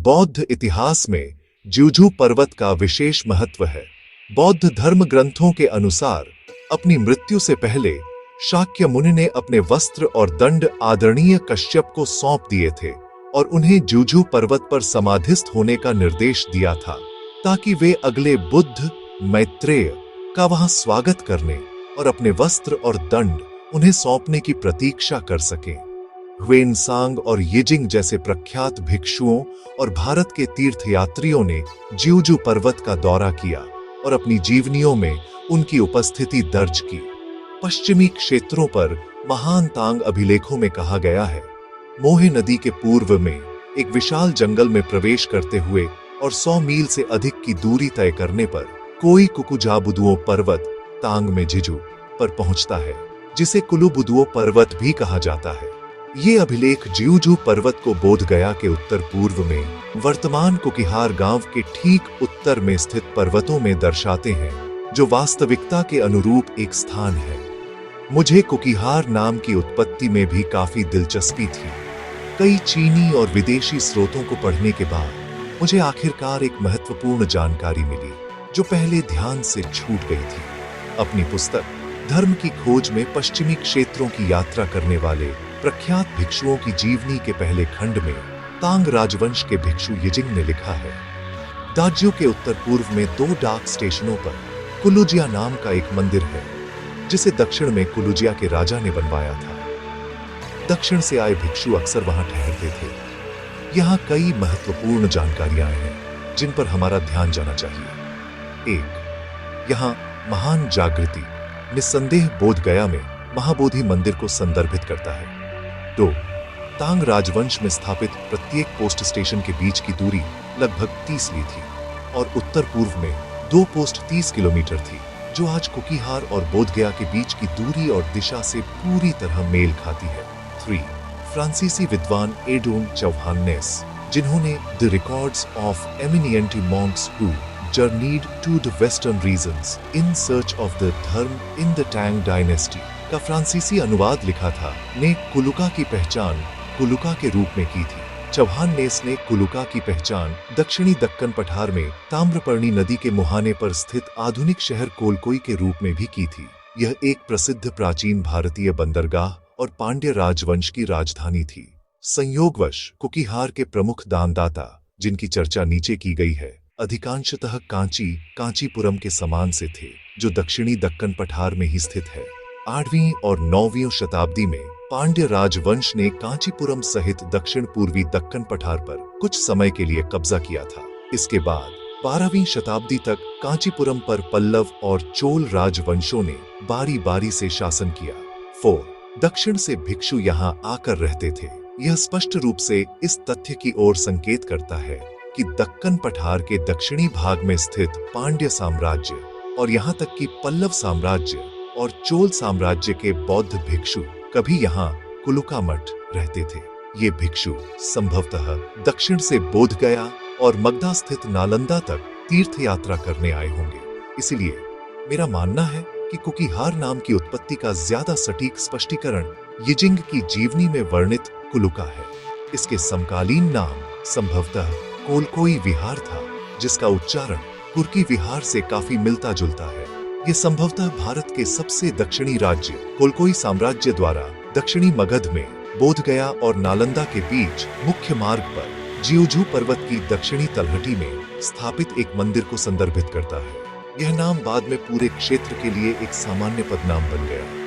बौद्ध इतिहास में ज्यूजू पर्वत का विशेष महत्व है। बौद्ध धर्म ग्रंथों के अनुसार अपनी मृत्यु से पहले शाक्य मुनि ने अपने वस्त्र और दंड आदरणीय कश्यप को सौंप दिए थे और उन्हें ज्यूजू पर्वत पर समाधिस्थ होने का निर्देश दिया था, ताकि वे अगले बुद्ध मैत्रेय का वहां स्वागत करने और अपने वस्त्र और दंड उन्हें सौंपने की प्रतीक्षा कर सकें। ह्वेनसांग और येजिंग जैसे प्रख्यात भिक्षुओं और भारत के तीर्थयात्रियों ने ज्यूजू पर्वत का दौरा किया और अपनी जीवनियों में उनकी उपस्थिति दर्ज की। पश्चिमी क्षेत्रों पर महान तांग अभिलेखों में कहा गया है, मोहे नदी के पूर्व में एक विशाल जंगल में प्रवेश करते हुए और 100 मील से अधिक की दूरी तय करने पर कोई कुकुजाबुदुओ पर्वत तांग में जिजू पर पहुंचता है, जिसे कुलुबुदुओ पर्वत भी कहा जाता है। ये अभिलेख ज्यूजू पर्वत को बोधगया के उत्तर पूर्व में वर्तमान कुकिहार गांव के ठीक उत्तर में स्थित पर्वतों में दर्शाते हैं, जो वास्तविकता के अनुरूप एक स्थान है। मुझे कुकिहार नाम की उत्पत्ति में भी काफी दिलचस्पी थी। कई चीनी और विदेशी स्रोतों को पढ़ने के बाद मुझे आखिरकार एक महत्वपूर्ण जानकारी मिली, जो पहले ध्यान से छूट गई थी। अपनी पुस्तक धर्म की खोज में पश्चिमी क्षेत्रों की यात्रा करने वाले प्रख्यात भिक्षुओं की जीवनी के पहले खंड में तांग राजवंश के भिक्षु येजिंग ने लिखा है, दाज्यू के उत्तर पूर्व में 2 डाक स्टेशनों पर कुलुजिया नाम का एक मंदिर है, जिसे दक्षिण में कुलुजिया के राजा ने बनवाया था। दक्षिण से आए भिक्षु अक्सर वहां ठहरते थे। यहाँ कई महत्वपूर्ण जानकारियां हैं जिन पर हमारा ध्यान जाना चाहिए। 1. यहाँ महान जागृति निस्संदेह बोधगया में महाबोधि मंदिर को संदर्भित करता है। 2. तांग राजवंश में स्थापित प्रत्येक पोस्ट स्टेशन के बीच की दूरी लगभग 30 ली थी और उत्तर पूर्व में 2 पोस्ट 30 किलोमीटर थी, जो आज कुकिहार और बोधगया के बीच की दूरी और दिशा से पूरी तरह मेल खाती है। 3. फ्रांसीसी विद्वान एडोन चौहानेस, जिन्होंने the records of eminent monks who journeyed to the western regions in search of the dharma in the Tang dynasty का फ्रांसीसी अनुवाद लिखा था, ने कुलुका की पहचान कुलुका के रूप में की थी। चौहानेस ने कुलुका की पहचान दक्षिणी दक्कन पठार में ताम्रपर्णी नदी के मुहाने पर स्थित आधुनिक शहर कोलकोई के रूप में भी की थी। यह एक प्रसिद्ध प्राचीन भारतीय बंदरगाह और पांड्य राजवंश की राजधानी थी। संयोगवश कुकिहार के प्रमुख दानदाता, जिनकी चर्चा नीचे की गई है, अधिकांशतः कांचीपुरम के समान से थे, जो दक्षिणी दक्कन पठार में ही स्थित है। 8वीं और 9वीं शताब्दी में पांड्य राजवंश ने कांचीपुरम सहित दक्षिण पूर्वी दक्कन पठार पर कुछ समय के लिए कब्जा किया था। इसके बाद 12वीं शताब्दी तक कांचीपुरम पर पल्लव और चोल राजवंशों ने बारी बारी से शासन किया। 4. दक्षिण से भिक्षु यहाँ आकर रहते थे। यह स्पष्ट रूप से इस तथ्य की ओर संकेत करता है कि दक्कन पठार के दक्षिणी भाग में स्थित पांड्य साम्राज्य और यहाँ तक कि पल्लव साम्राज्य और चोल साम्राज्य के बौद्ध भिक्षु कभी यहाँ कुलुका मठ रहते थे। ये भिक्षु संभवतः दक्षिण से बोधगया और मगधा स्थित नालंदा तक तीर्थ यात्रा करने आए होंगे। इसलिए मेरा मानना है कि कुकिहार नाम की उत्पत्ति का ज्यादा सटीक स्पष्टीकरण येजिंग की जीवनी में वर्णित कुलुका है। इसके समकालीन नाम संभवतः कोलकोई विहार था, जिसका उच्चारण कुर्की विहार से काफी मिलता जुलता है। यह संभवतः भारत के सबसे दक्षिणी राज्य कोलकोई साम्राज्य द्वारा दक्षिणी मगध में बोधगया और नालंदा के बीच मुख्य मार्ग पर ज्यूजू पर्वत की दक्षिणी तलहटी में स्थापित एक मंदिर को संदर्भित करता है। यह नाम बाद में पूरे क्षेत्र के लिए एक सामान्य पदनाम बन गया।